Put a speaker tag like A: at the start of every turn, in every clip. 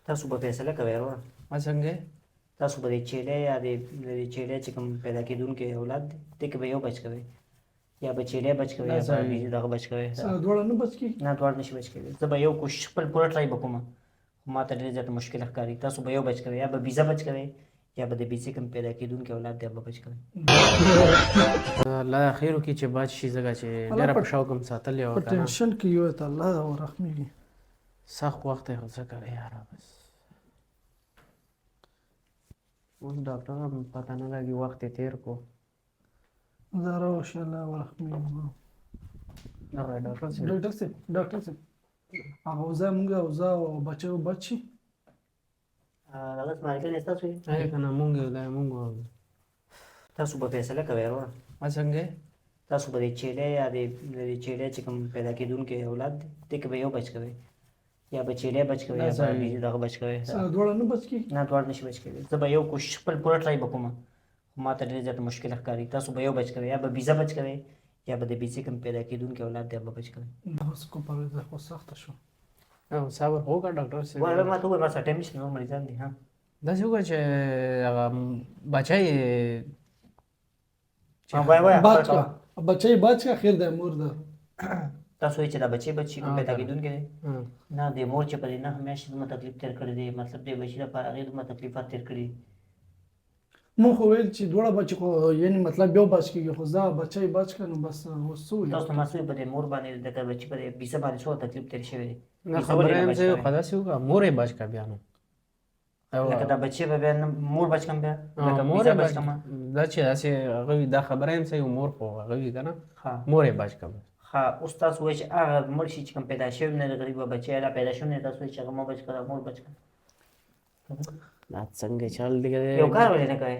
A: تاسو به فیصله کوئ وروره
B: څنګه
A: تاسو به د چیلې یا د چیلې چې کوم پیدا کېدونکی اولاد دی دې کې به یو بچ کوئ یا به چیلې بچ کوئ یا به دغه بچ کوئ
C: دواړه نه بچ کېږي
A: نه دواړه نشي بچ کوي زه به یو کوشش خپل پوره ټرای به کوم خو ما ته ډېر زیات مشکل ښکاري تاسو به یو بچ کوئ یا به بیزه بچ کوئ یا به د بیزې کوم پیدا کېدونکی اولاد دی به بچ کوئ
B: الله خیر وکړي چې بچ شي ځکه چې ډېره په شوق هم ساتلی وه
C: په ټینشن کې یو ته الله ورحمېږي
B: سخت وخت یې خو څه کوي یاره بس اوس ډاکټر هم پته نه لګي وخت یې تېر کړو
C: زه راوشه الله ورحمېږي
B: دغه ډاکټر صاحب
C: ډاکټر صاحب هغه اوزه موږ اوزه او بچو بچ شي
A: هغه سپارکل ستاسو یې
B: آیا که نه مونږ یو دی مونږ
A: تاسو به فیصله کوئ وروره
B: څنګه
A: تاسو به د چیلې یا د چیلې چې کوم پیدا کېدونکی اولاد دی دې کې به یو بچ کوئ یا به چیلې بچ کوئ یا به بیزې دغه بچ کوئ
C: دواړه نه بچ کېږي
A: نه دواړه نشي بچ کوي زه به یو کوشش خپل پوره ټرای به کوم خو ما ته ډېر زیات مشکل ښکاري تاسو به یو بچ کوئ یا به بیزه بچ کوئ یا به د بیزې کوم پیدا کېدونکی اولاد دی به بچ کوئ
C: اوس کوم پرېږده خو سخته شو
B: صبر وکړه ډاکټر صاحب
A: وایه ما ته ووایه ما سره ټایم نشته نور مریضان دي ها
B: داسې وکړه چې هغه بچی
A: وایه
C: بچ کا بچي بچ کا خیر ده مور ده
A: تاسو وایئ چې دا بچې بچي کوم پیدا کېدونکی دی نه د مور چې په دې 9 میاشتې دومره تکلیف تېر کړی دی مطلب د بچي لپاره هغې دومره تکلیفات تېر کړي
C: مو خو ویل چې دواړه بچ خو یعنې مطلب یو بچ کېږي خو زه بچی بچ که نو بس اوس څه ولیکم
A: تاسو ته ما څه په دې مور باندې د بچي په دې بیزه باندې څومره تکلیف تېر شوی دی
B: نه خبره یم چې خو داسې وکړه مور یې بچ کړه بیا نو
A: لکه دا بچې به بیا مور بچ کړم بیا لکه
B: مور
A: بیزه
B: یې
A: بچ
B: بچ
A: کړم
B: دا چې داسې هغه وي دا خبره یم چې یو مور خو هغه وي که نه مور یې بچ کړه
A: ها اوس تاسو وایئ چې هغه مړ شي چې کوم پیدا شوی نه د غریبه بچی یا پیدا شوی نه تاسو وایئ چې هغه مه بچ کړه مور بچ کړه
B: دا څنګه چل دی
A: یو کار ولې نه کوئ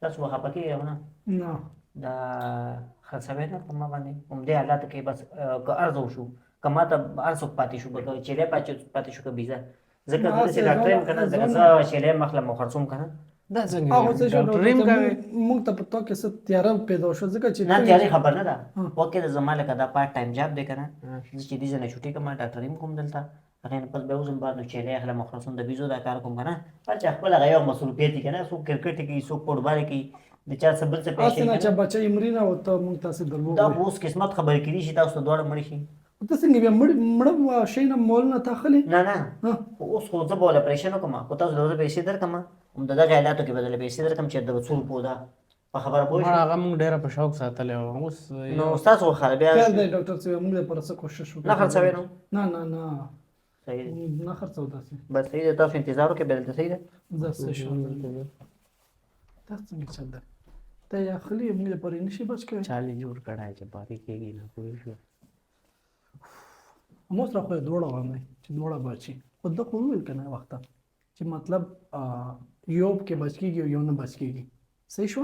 A: تاسو به خفه کېږئ نه
C: نه
A: دا خرڅوی نه په ما باندې همدې حالاتو کې بس که عرض وشو که ما ته هر څوک پاتې شو که چیلې پاتې شو که بیزه ځکه زه داسې ډاکټر یم که نه ځکه زه چیلې یم اخلم او خرڅوم که نه
B: دا څنګه
C: هغه څه شو
B: ډاکټر یم کوي
C: موږ ته په تو کې څه تیاره پیدا شو ځکه چې
A: نه تیارې خبر نه ده وکې د زما لکه دا پارټ ټایم جاب دی که نه زه چې دې ځای نه چوټي کوم ډاکټر یم کوم دلته هغې نه پس بیا وځم بعد نو چیلې اخلم او خرڅوم د بیزو دا کار کوم که نه هر چا خپل هغه یو مصروفیت دي که نه څوک کرکټ کوي څوک فوټبال کوي د چا څه بل څه پیښ
C: اسنه چې بچي مري نه او ته موږ تاسو درلو
A: دا اوس قسمت خبرې کړي شي تاسو ته دواړه مړ شي
C: ته څنګه بیا مړ شي نه مول نه تاخلي
A: نه نه اوس خو زه به ول اپریشن وکم خو تاسو دغه پیسې درکم هم دغه حالاتو کې بدل پیسې درکم چې د وصول پودا په خبره پوه
B: مړ هغه موږ ډېره په شوق ساتلی وو اوس
A: نو تاسو خو بیا
C: خیر دی ډاکټر صاحب موږ پر څه کوشش وکړو
A: نه خرڅوي نو
C: نه نه نه
A: صحیح
C: نه خرڅو داسې
A: بس صحیح ده تاسو انتظار وکړئ بل ته صحیح ده
C: داسې شو دا څنګه چل ده ته یا خلی موږ پر نشي بچ کړی
B: چالي جوړ کړای چې پاتې کېږي نه پوه شو
C: مو سره خو دوړه وانه چې دوړه بچي خو د خو ویل کنه وخت چې مطلب یو کې بچ کېږي یو نه بچ کېږي صحیح شو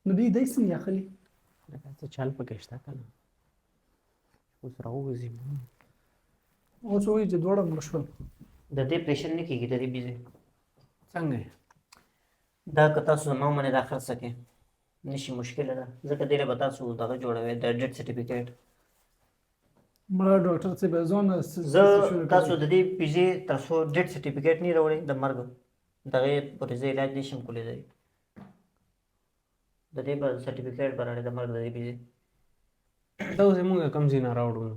C: نو دې دای څنګه خلی
B: څه چل پکې شته که نه اوس راوځي
C: اوس وایي چې دوړه مړ شول
A: د دې پریشن نه کېږي د دې بیزې
B: څنګه
A: دا که تاسو نو منې دا خرڅ کړئ نشي مشکله ده ځکه دې له به تاسو دغه جوړوئ د ډیټ سرټیفیکیټ
C: مړه ډاکټر صاحب ځون
A: زه تاسو د دې پیزې تر څو ډیټ سرټیفیکیټ نه راوړئ د مرګ دغې پورې زه علاج نه شم کولی دی د دې به سرټیفیکیټ به راوړئ د مرګ د دې پیزې
B: دا اوس یې مونږ کوم ځای نه راوړو